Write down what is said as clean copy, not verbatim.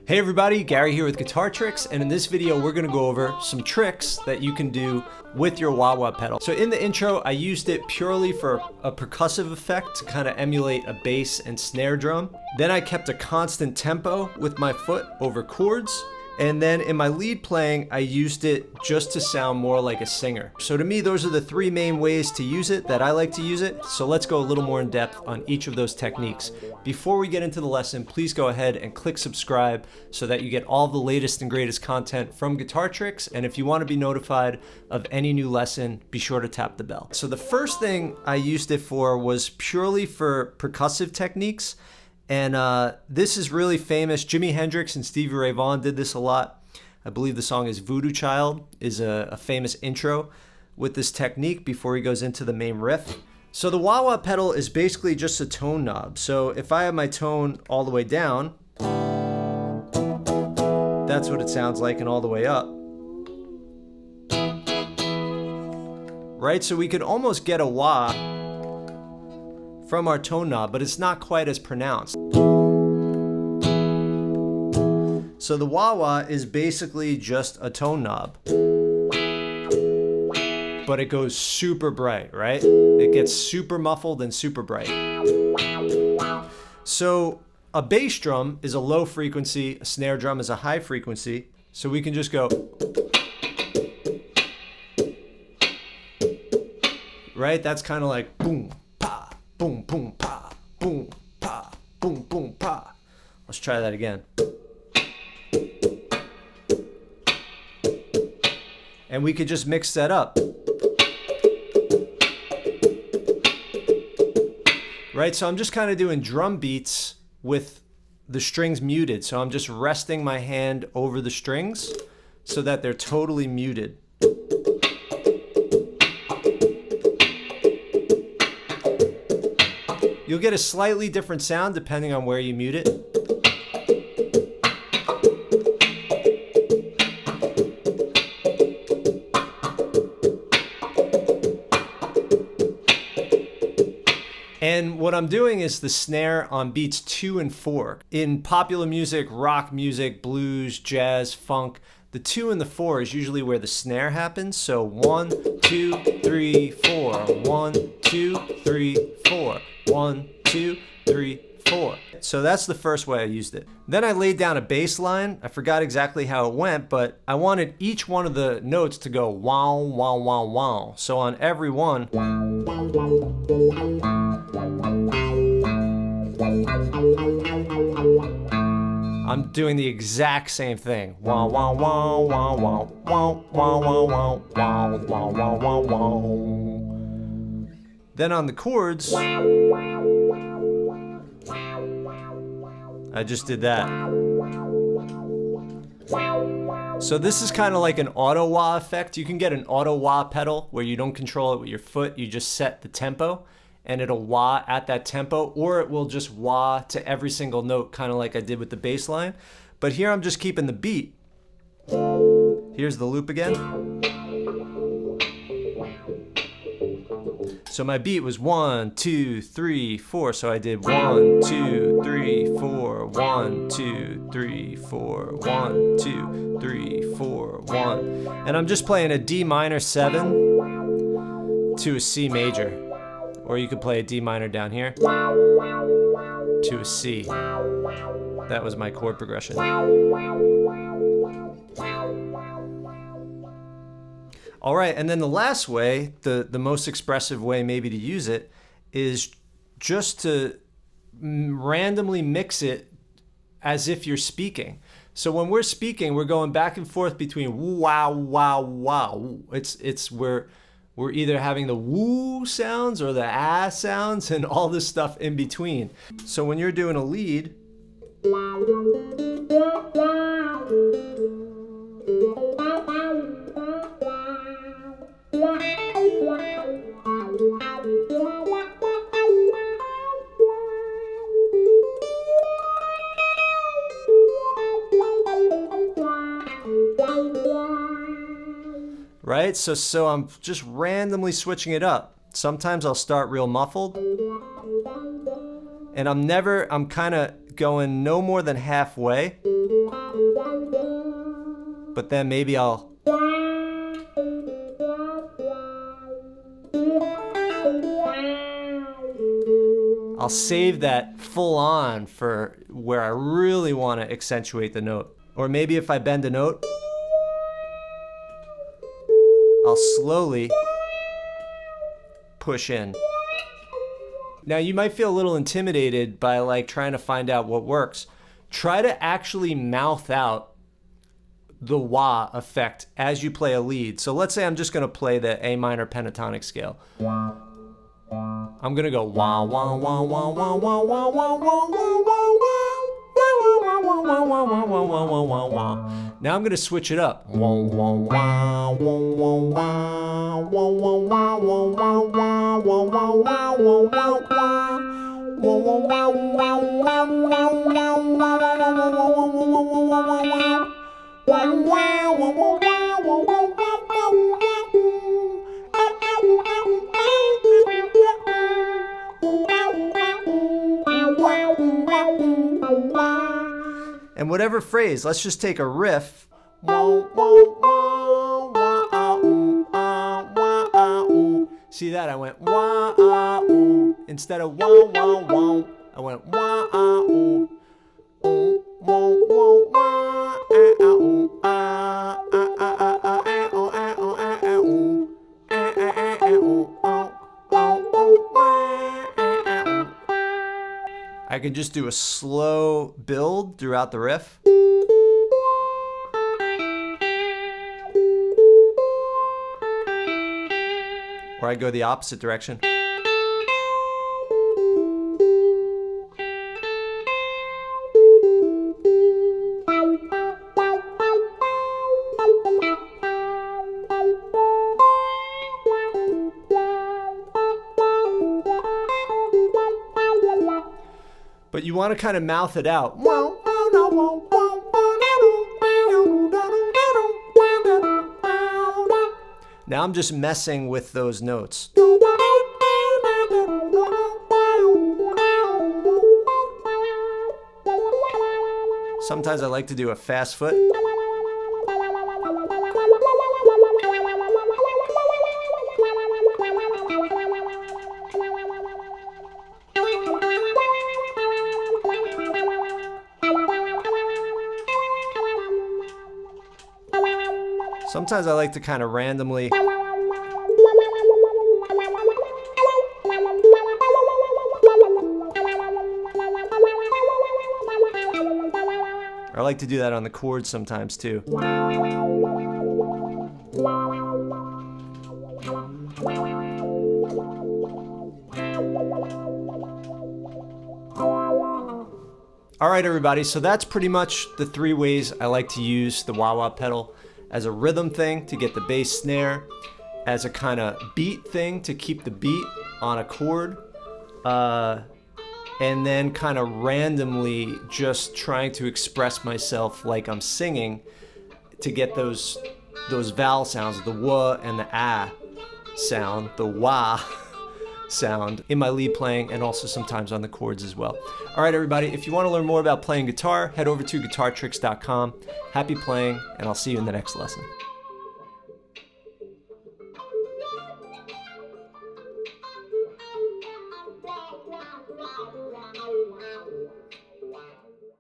Hey everybody, Gary here with Guitar Tricks, and in this video we're going to go over some tricks that you can do with your wah-wah pedal. So in the intro I used it purely for a percussive effect to kind of emulate a bass and snare drum. Then I kept a constant tempo with my foot over chords. And then in my lead playing, I used it just to sound more like a singer. So to me, those are the three main ways to use it that I like to use it. So let's go a little more in depth on each of those techniques. Before we get into the lesson, please go ahead and click subscribe so that you get all the latest and greatest content from Guitar Tricks. And if you want to be notified of any new lesson, be sure to tap the bell. So the first thing I used it for was purely for percussive techniques. And this is really famous. Jimi Hendrix and Stevie Ray Vaughan did this a lot. I believe the song is Voodoo Child, is a famous intro with this technique before he goes into the main riff. So the wah-wah pedal is basically just a tone knob. So if I have my tone all the way down, that's what it sounds like, and all the way up. Right, so we could almost get a wah from our tone knob, but it's not quite as pronounced. So the wah-wah is basically just a tone knob, but it goes super bright, right? It gets super muffled and super bright. So a bass drum is a low frequency, a snare drum is a high frequency, so we can just go, right? That's kind of like boom, pa, boom, boom, pa, boom, pa, boom, boom, pa. Let's try that again. And we could just mix that up. Right, so I'm just kind of doing drum beats with the strings muted. So I'm just resting my hand over the strings so that they're totally muted. You'll get a slightly different sound depending on where you mute it. And what I'm doing is the snare on beats 2 and 4. In popular music, rock music, blues, jazz, funk, the 2 and the 4 is usually where the snare happens. So 1, 2, 3, 4. 1, 2, 3, 4. 1, 2, 3, 4. So that's the first way I used it. Then I laid down a bass line. I forgot exactly how it went, but I wanted each one of the notes to go wow, wow, wow, wow. So on every one, I'm doing the exact same thing. Wow, wow, wow, wow, wow, wow, wow, wow, wow, wow, wow, wow, wow, wow. Then on the chords, I just did that. So this is kind of like an auto wah effect. You can get an auto wah pedal where you don't control it with your foot. You just set the tempo and it'll wah at that tempo, or it will just wah to every single note, kind of like I did with the bass line. But here I'm just keeping the beat. Here's the loop again. So my beat was 1, 2, 3, 4. So I did 1, 2, 3, 4, 1, 2, 3, 4, 1, 2, 3, 4, 1. And I'm just playing a D minor 7 to a C major. Or you could play a D minor down here to a C. That was my chord progression. All right, and then the last way, the most expressive way maybe to use it, is just to randomly mix it as if you're speaking. So when we're speaking, we're going back and forth between wow, wow, wow. We're either having the woo sounds or the ah sounds and all this stuff in between. So when you're doing a lead, Right? So I'm just randomly switching it up. Sometimes I'll start real muffled. And I'm kind of going no more than halfway. But then maybe I'll save that full on for where I really want to accentuate the note. Or maybe if I bend a note, I'll slowly push in. Now you might feel a little intimidated by like trying to find out what works. Try to actually mouth out the wah effect as you play a lead. So let's say I'm just gonna play the A minor pentatonic scale. I'm gonna go wah wah wah wah wah wah wah wah wah wah. Now I'm gonna switch it up. And whatever phrase, let's just take a riff. See that? I went wah ooh instead of wah wah wah. I went wah ooh. I can just do a slow build throughout the riff. Or I go the opposite direction. But you want to kind of mouth it out. Now I'm just messing with those notes. Sometimes I like to do a fast foot. Sometimes I like to kind of randomly I like to do that on the chords sometimes too. All right, everybody, so that's pretty much the 3 ways I like to use the wah-wah pedal: as a rhythm thing to get the bass snare, as a kind of beat thing to keep the beat on a chord, and then kind of randomly just trying to express myself like I'm singing to get those vowel sounds, the wah and the ah sound, the wah sound in my lead playing, and also sometimes on the chords as well. All right, everybody, if you want to learn more about playing guitar, head over to guitartricks.com. Happy playing, and I'll see you in the next lesson.